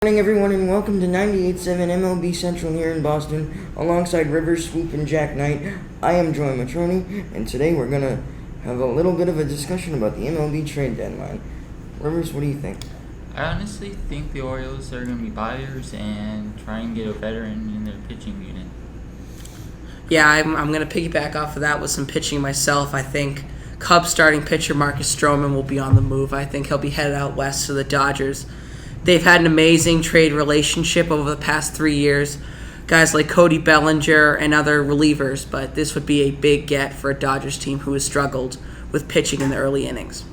Good morning, everyone, and welcome to 98.7 MLB Central here in Boston, alongside Rivers, Swoop, and Jack Knight. I am Joy Matroni, and today we're going to have a little bit of a discussion about the MLB trade deadline. Rivers, what do you think? I honestly think the Orioles are going to be buyers and try and get a veteran in their pitching unit. Yeah, I'm going to piggyback off of that with some pitching myself. I think Cubs starting pitcher Marcus Stroman will be on the move. I think he'll be headed out west to the Dodgers. They've had an amazing trade relationship over the past 3 years. Guys like Cody Bellinger and other relievers, but this would be a big get for a Dodgers team who has struggled with pitching in the early innings.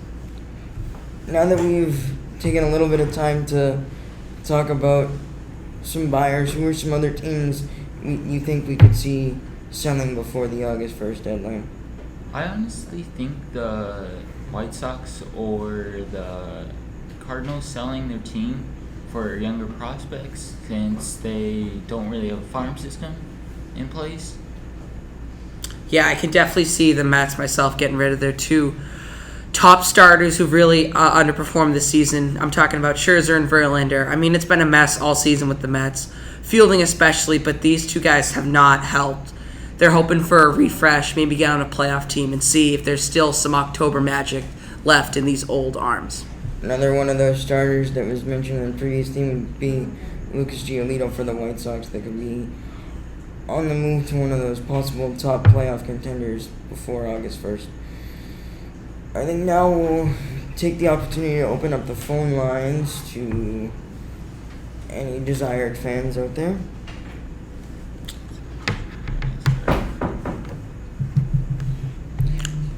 Now that we've taken a little bit of time to talk about some buyers, who are some other teams you think we could see selling before the August 1st deadline? I honestly think the White Sox or the Cardinals selling their team for younger prospects since they don't really have a farm system in place. Yeah, I can definitely see the Mets myself getting rid of their two top starters who've really underperformed this season. I'm talking about Scherzer and Verlander. I mean, it's been a mess all season with the Mets, fielding especially, but these two guys have not helped. They're hoping for a refresh, maybe get on a playoff team and see if there's still some October magic left in these old arms. Another one of those starters that was mentioned in the previous team would be Lucas Giolito for the White Sox. That could be on the move to one of those possible top playoff contenders before August 1st. I think now we'll take the opportunity to open up the phone lines to any desired fans out there.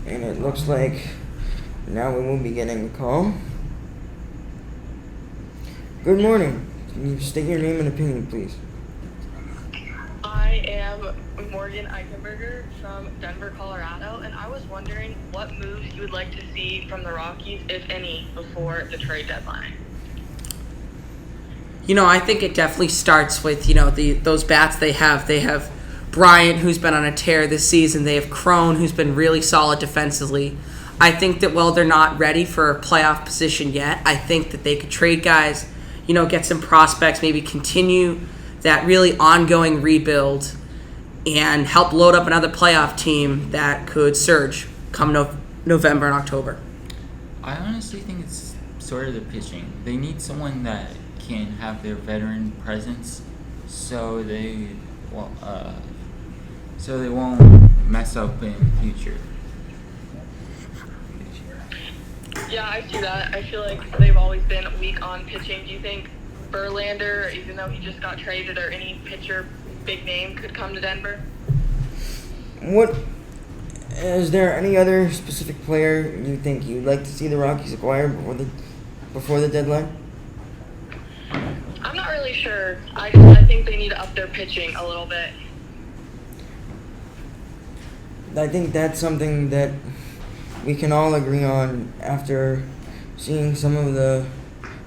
And it looks like now we will be getting a call. Good morning. Can you state your name and opinion, please? I am Morgan Eichenberger from Denver, Colorado, and I was wondering what moves you would like to see from the Rockies, if any, before the trade deadline. I think it definitely starts with, those bats they have. They have Bryant, who's been on a tear this season. They have Crone, who's been really solid defensively. I think that while they're not ready for a playoff position yet, I think that they could trade guys, get some prospects, maybe continue that really ongoing rebuild and help load up another playoff team that could surge come November and October. I honestly think it's sort of the pitching. They need someone that can have their veteran presence so they won't mess up in the future. Yeah, I see that. I feel like they've always been weak on pitching. Do you think Verlander, even though he just got traded, or any pitcher big name could come to Denver? Is there any other specific player you think you'd like to see the Rockies acquire before the deadline? I'm not really sure. I think they need to up their pitching a little bit. I think that's something that we can all agree on after seeing some of the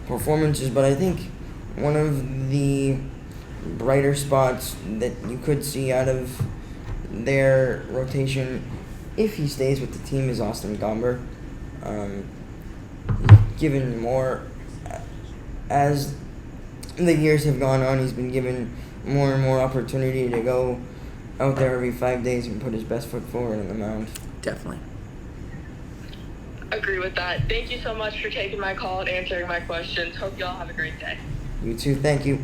performances, but I think one of the brighter spots that you could see out of their rotation, if he stays with the team, is Austin Gomber. Given more, as the years have gone on, he's been given more and more opportunity to go out there every 5 days and put his best foot forward on the mound. Definitely. Agree with that. Thank you so much for taking my call and answering my questions. Hope you all have a great day. You too. Thank you.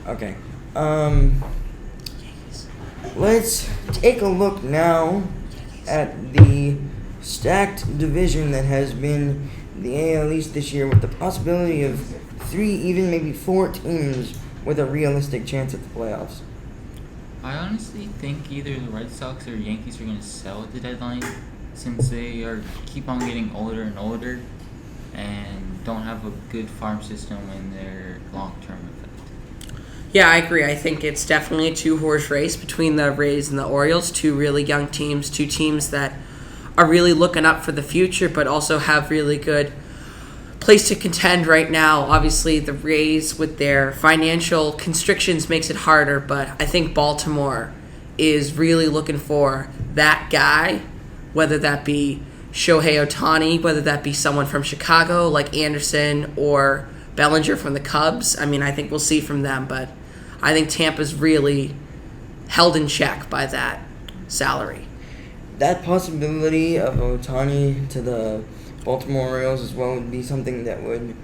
Okay. Let's take a look now at the stacked division that has been the AL East this year, with the possibility of 3, even maybe 4 teams with a realistic chance at the playoffs. I honestly think either the Red Sox or Yankees are going to sell at the deadline since they keep on getting older and older and don't have a good farm system in their long-term effect. Yeah, I agree. I think it's definitely a two-horse race between the Rays and the Orioles, two really young teams, two teams that are really looking up for the future but also have really good place to contend right now. Obviously, the Rays with their financial constrictions makes it harder, but I think Baltimore is really looking for that guy, whether that be Shohei Ohtani, whether that be someone from Chicago like Anderson or Bellinger from the Cubs. I mean, I think we'll see from them, but I think Tampa's really held in check by that salary. That possibility of Otani to the Baltimore Orioles as well would be something that would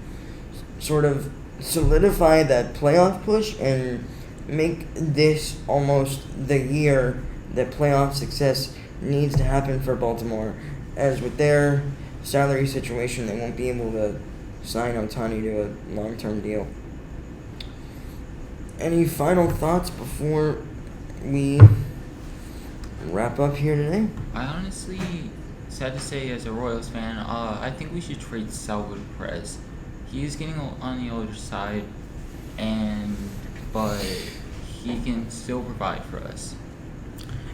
sort of solidify that playoff push and make this almost the year that playoff success needs to happen for Baltimore. As with their salary situation, they won't be able to sign Otani to a long-term deal. Any final thoughts before we wrap up here today? I honestly, sad to say, as a Royals fan, I think we should trade Salvador Perez. He is getting on the older side, but he can still provide for us.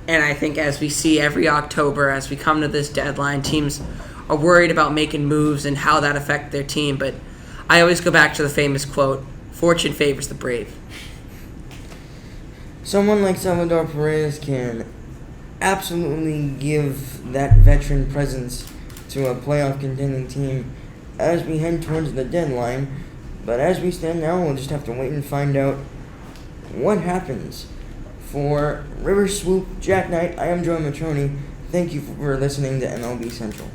And I think as we see every October, as we come to this deadline, teams are worried about making moves and how that affects their team. But I always go back to the famous quote, "Fortune favors the brave." Someone like Salvador Perez can absolutely give that veteran presence to a playoff contending team as we head towards the deadline. But as we stand now, we'll just have to wait and find out what happens. For River Swoop, Jack Knight, I am Joe Matroni. Thank you for listening to MLB Central.